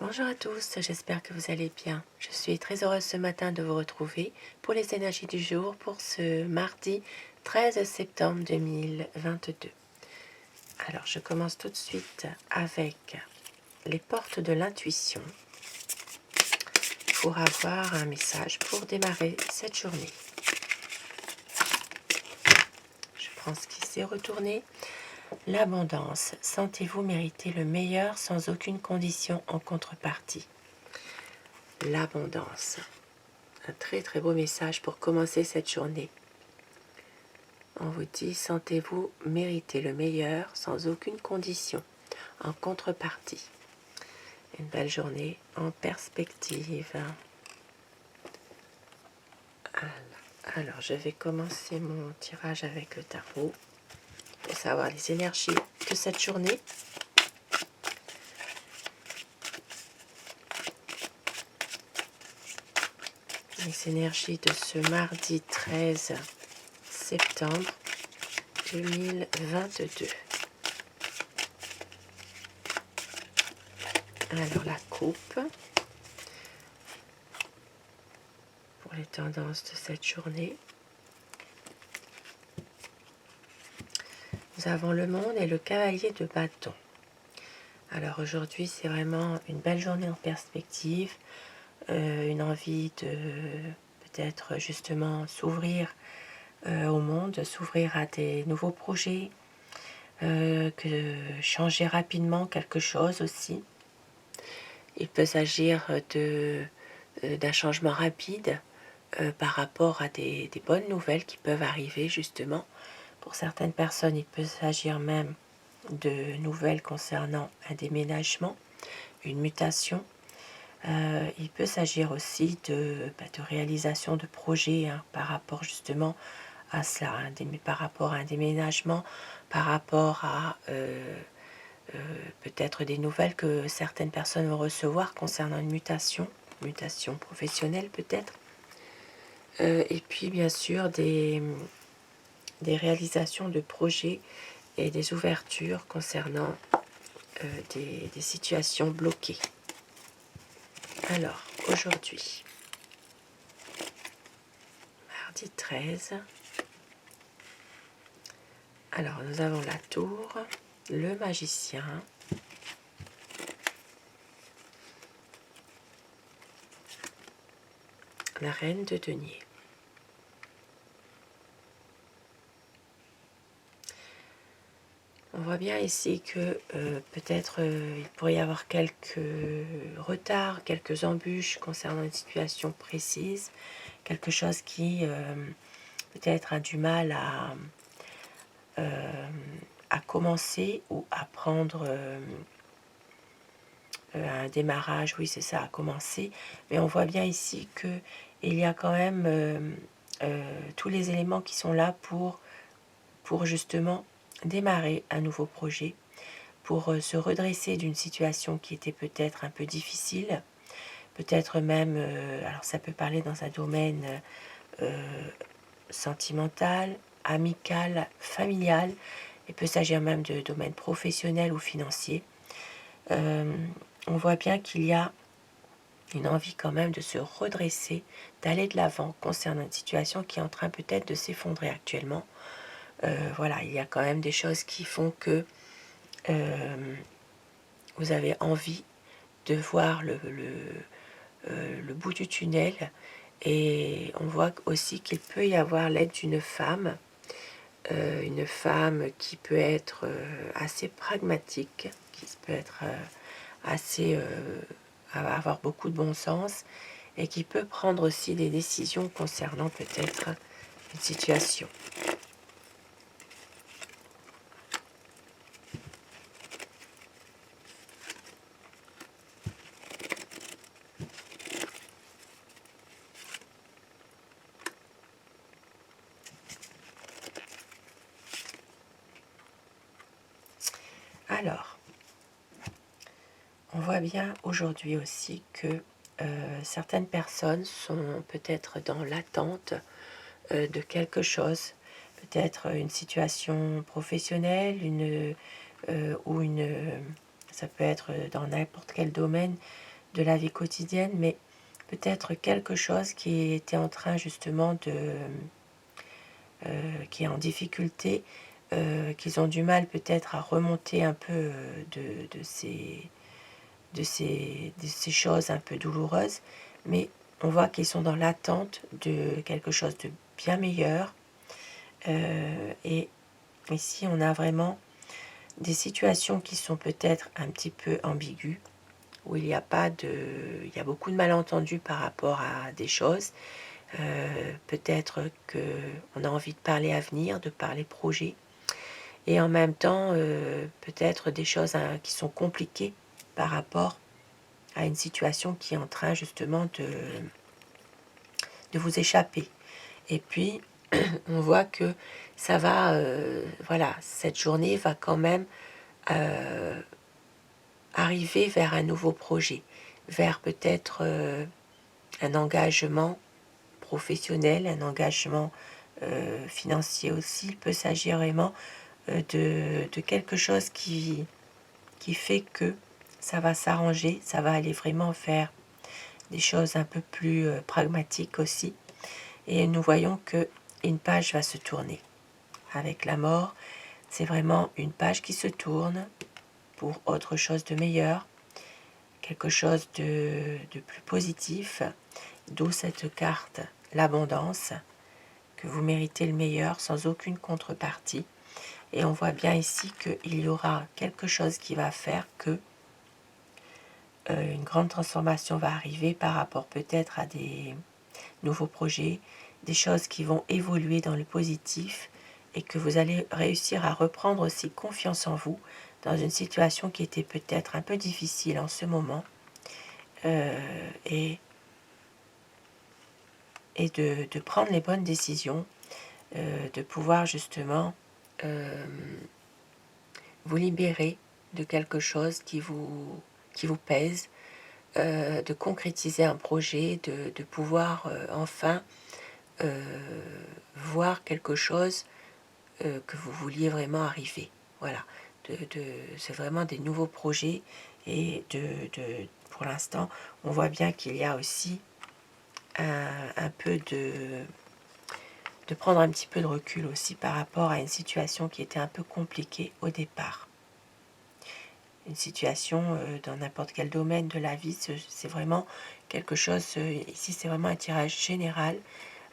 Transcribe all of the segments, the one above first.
Bonjour à tous, j'espère que vous allez bien. Je suis très heureuse ce matin de vous retrouver pour les énergies du jour pour ce mardi 13 septembre 2022. Alors je commence tout de suite avec les portes de l'intuition pour avoir un message pour démarrer cette journée. Je prends ce qui s'est retourné. L'abondance. Sentez-vous mériter le meilleur sans aucune condition en contrepartie. L'abondance. Un très très beau message pour commencer cette journée. On vous dit, sentez-vous mériter le meilleur sans aucune condition, en contrepartie. Une belle journée en perspective. Alors, je vais commencer mon tirage avec le tarot pour savoir les énergies de cette journée. Les énergies de ce mardi 13 septembre 2022. Alors la coupe, pour les tendances de cette journée. Nous avons le monde et le cavalier de bâton. Alors aujourd'hui c'est vraiment une belle journée en perspective, une envie de peut-être justement s'ouvrir au monde, s'ouvrir à des nouveaux projets, que changer rapidement quelque chose aussi. Il peut s'agir d'un changement rapide par rapport à des bonnes nouvelles qui peuvent arriver justement. Pour certaines personnes, il peut s'agir même de nouvelles concernant un déménagement, une mutation. Il peut s'agir aussi de réalisation de projets par rapport justement à cela, par rapport à un déménagement, par rapport à peut-être des nouvelles que certaines personnes vont recevoir concernant une mutation professionnelle peut-être. Et puis bien sûr des réalisations de projets et des ouvertures concernant des situations bloquées. Alors, aujourd'hui, mardi 13, alors nous avons la tour, le magicien, la reine de denier. On voit bien ici que peut-être il pourrait y avoir quelques retards, quelques embûches concernant une situation précise, quelque chose qui peut-être a du mal à commencer ou à prendre un démarrage, oui c'est ça, à commencer. Mais on voit bien ici qu'il y a quand même tous les éléments qui sont là pour justement démarrer un nouveau projet, pour se redresser d'une situation qui était peut-être un peu difficile, peut-être même, alors ça peut parler dans un domaine sentimental, amical, familial, il peut s'agir même de domaine professionnel ou financier. On voit bien qu'il y a une envie quand même de se redresser, d'aller de l'avant concernant une situation qui est en train peut-être de s'effondrer actuellement. Voilà, il y a quand même des choses qui font que vous avez envie de voir le bout du tunnel, et on voit aussi qu'il peut y avoir l'aide d'une femme, une femme qui peut être assez pragmatique, qui peut être assez avoir beaucoup de bon sens et qui peut prendre aussi des décisions concernant peut-être une situation. Alors, on voit bien aujourd'hui aussi que certaines personnes sont peut-être dans l'attente de quelque chose, peut-être une situation professionnelle, ça peut être dans n'importe quel domaine, de la vie quotidienne, mais peut-être quelque chose qui était en train justement qui est en difficulté, qu'ils ont du mal peut-être à remonter un peu de ces choses un peu douloureuses, mais on voit qu'ils sont dans l'attente de quelque chose de bien meilleur. Et ici, on a vraiment des situations qui sont peut-être un petit peu ambiguës, où il y a pas de, il y a beaucoup de malentendus par rapport à des choses. Peut-être qu'on a envie de parler avenir, de parler projet, et en même temps, peut-être des choses qui sont compliquées par rapport à une situation qui est en train justement de vous échapper. Et puis, on voit que ça va, voilà, cette journée va quand même arriver vers un nouveau projet, vers peut-être un engagement professionnel, un engagement financier aussi. Il peut s'agir vraiment de quelque chose qui fait que ça va s'arranger, ça va aller vraiment vers des choses un peu plus pragmatiques aussi. Et nous voyons que une page va se tourner. Avec la mort, c'est vraiment une page qui se tourne pour autre chose de meilleur, quelque chose de plus positif, d'où cette carte, l'abondance, que vous méritez le meilleur sans aucune contrepartie. Et on voit bien ici qu'il y aura quelque chose qui va faire que une grande transformation va arriver par rapport peut-être à des nouveaux projets, des choses qui vont évoluer dans le positif et que vous allez réussir à reprendre aussi confiance en vous dans une situation qui était peut-être un peu difficile en ce moment et de prendre les bonnes décisions, de pouvoir justement vous libérer de quelque chose qui vous pèse, de concrétiser un projet, de pouvoir enfin voir quelque chose que vous vouliez vraiment arriver. Voilà, c'est vraiment des nouveaux projets et pour l'instant, on voit bien qu'il y a aussi un peu de prendre un petit peu de recul aussi par rapport à une situation qui était un peu compliquée au départ. Une situation dans n'importe quel domaine de la vie, c'est vraiment quelque chose, ici c'est vraiment un tirage général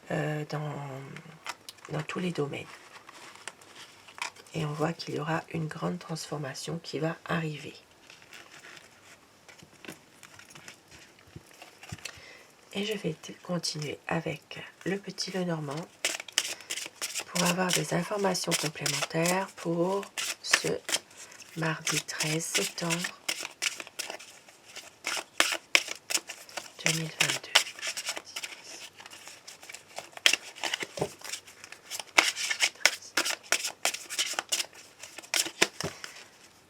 dans tous les domaines. Et on voit qu'il y aura une grande transformation qui va arriver. Et je vais continuer avec le petit Lenormand pour avoir des informations complémentaires pour ce mardi 13 septembre 2022.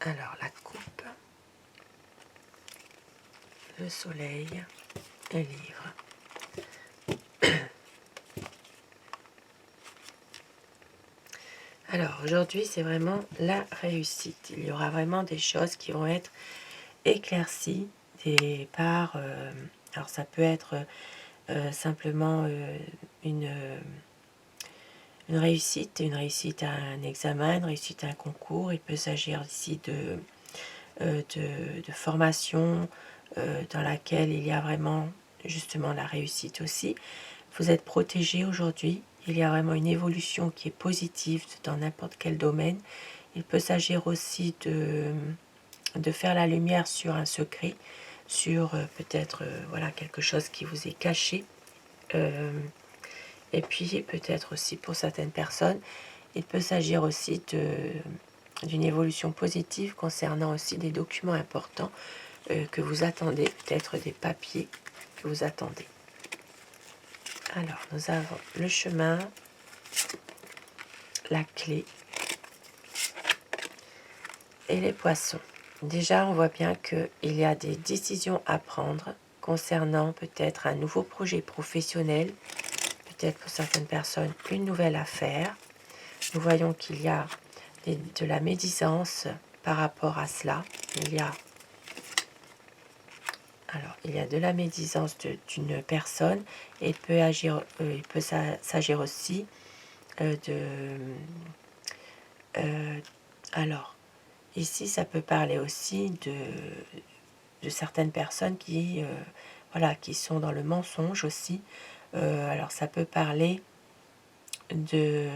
Alors la coupe, le soleil et livre. Alors aujourd'hui c'est vraiment la réussite. Il y aura vraiment des choses qui vont être éclaircies alors ça peut être simplement une réussite à un examen, une réussite à un concours. Il peut s'agir ici de formation dans laquelle il y a vraiment justement la réussite aussi. Vous êtes protégé aujourd'hui. Il y a vraiment une évolution qui est positive dans n'importe quel domaine. Il peut s'agir aussi de faire la lumière sur un secret, sur peut-être voilà, quelque chose qui vous est caché. Et puis peut-être aussi pour certaines personnes, il peut s'agir aussi d'une évolution positive concernant aussi des documents importants que vous attendez, peut-être des papiers que vous attendez. Alors, nous avons le chemin, la clé et les poissons. Déjà, on voit bien qu'il y a des décisions à prendre concernant peut-être un nouveau projet professionnel, peut-être pour certaines personnes une nouvelle affaire. Nous voyons qu'il y a de la médisance par rapport à cela. Il y a Alors, il y a de la médisance d'une personne et il peut s'agir aussi de... alors, ici, ça peut parler aussi de certaines personnes qui, voilà, qui sont dans le mensonge aussi. Alors, ça peut parler de...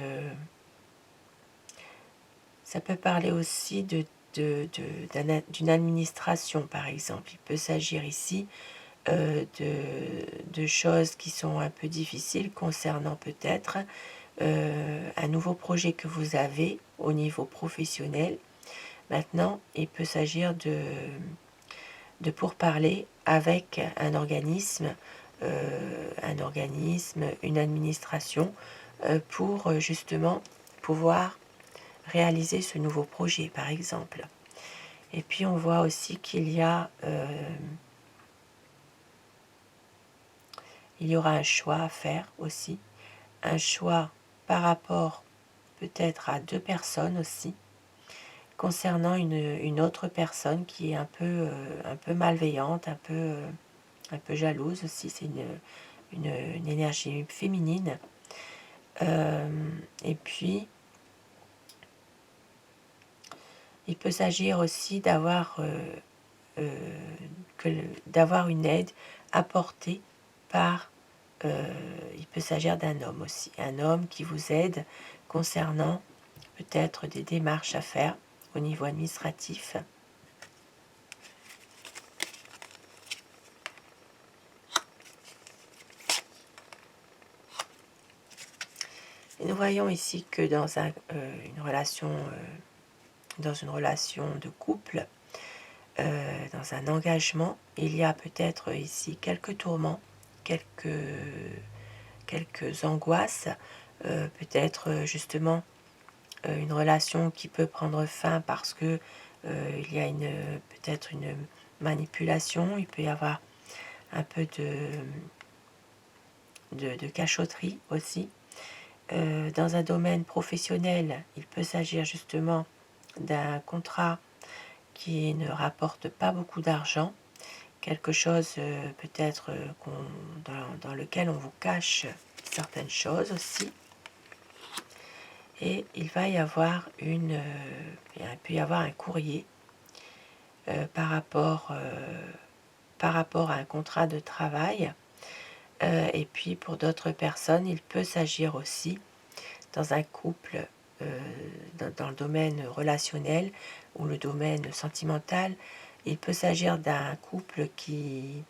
Ça peut parler aussi d'une administration, par exemple. Il peut s'agir ici de choses qui sont un peu difficiles concernant peut-être un nouveau projet que vous avez au niveau professionnel. Maintenant, il peut s'agir de pourparler avec un organisme, une administration, pour justement pouvoir réaliser ce nouveau projet, par exemple. Et puis on voit aussi qu'il y aura un choix à faire aussi, un choix par rapport peut-être à deux personnes aussi, concernant une autre personne qui est un peu malveillante, un peu jalouse aussi. C'est une énergie féminine. Et puis, il peut s'agir aussi d'avoir une aide apportée par... il peut s'agir d'un homme aussi, un homme qui vous aide concernant peut-être des démarches à faire au niveau administratif. Et nous voyons ici que dans une relation de couple, dans un engagement, il y a peut-être ici quelques tourments, quelques angoisses, peut-être justement une relation qui peut prendre fin parce que il y a peut-être une manipulation, il peut y avoir un peu de cachotterie aussi. Dans un domaine professionnel, il peut s'agir justement d'un contrat qui ne rapporte pas beaucoup d'argent, quelque chose peut-être dans lequel on vous cache certaines choses aussi. Et il va y avoir il peut y avoir un courrier par rapport à un contrat de travail. Et puis pour d'autres personnes, il peut s'agir aussi dans un couple, dans le domaine relationnel ou le domaine sentimental, il peut s'agir d'un couple qui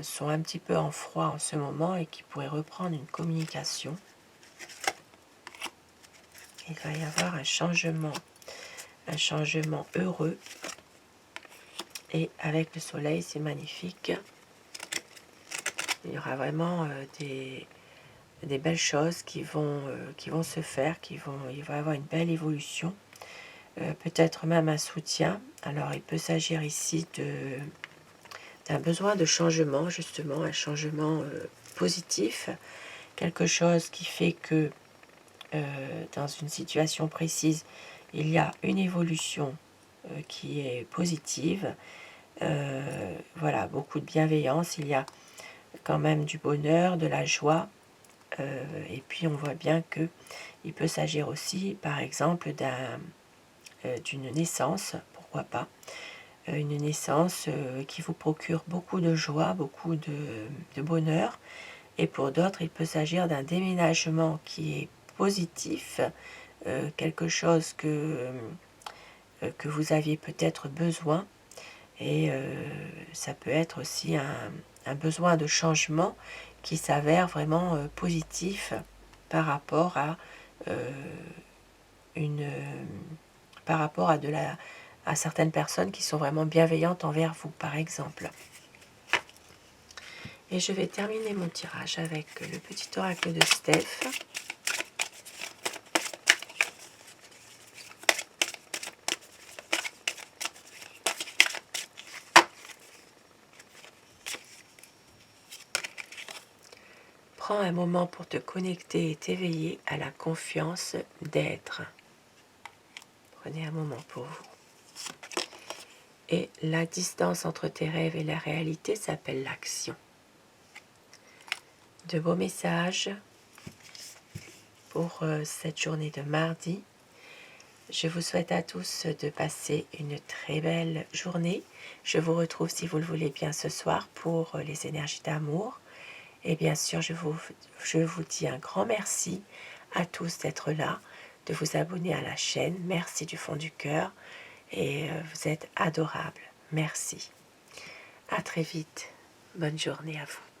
sont un petit peu en froid en ce moment et qui pourrait reprendre une communication. Il va y avoir un changement heureux. Et avec le soleil, c'est magnifique. Il y aura vraiment des belles choses qui vont se faire, il va y avoir une belle évolution, peut-être même un soutien. Alors il peut s'agir ici d'un besoin de changement, justement, un changement positif, quelque chose qui fait que dans une situation précise, il y a une évolution qui est positive. Voilà, beaucoup de bienveillance, il y a quand même du bonheur, de la joie. Et puis on voit bien que il peut s'agir aussi, par exemple, d'une naissance, pourquoi pas, une naissance qui vous procure beaucoup de joie, beaucoup de bonheur. Et pour d'autres, il peut s'agir d'un déménagement qui est positif, quelque chose que vous aviez peut-être besoin. Et ça peut être aussi un besoin de changement qui s'avère vraiment positif par rapport à par rapport à certaines personnes qui sont vraiment bienveillantes envers vous, par exemple. Et je vais terminer mon tirage avec le petit oracle de Steph. Prends un moment pour te connecter et t'éveiller à la confiance d'être. Prenez un moment pour vous. Et la distance entre tes rêves et la réalité s'appelle l'action. De beaux messages pour cette journée de mardi. Je vous souhaite à tous de passer une très belle journée. Je vous retrouve, si vous le voulez bien, ce soir pour les énergies d'amour. Et bien sûr, je vous dis un grand merci à tous d'être là, de vous abonner à la chaîne. Merci du fond du cœur. Et vous êtes adorables. Merci. À très vite. Bonne journée à vous.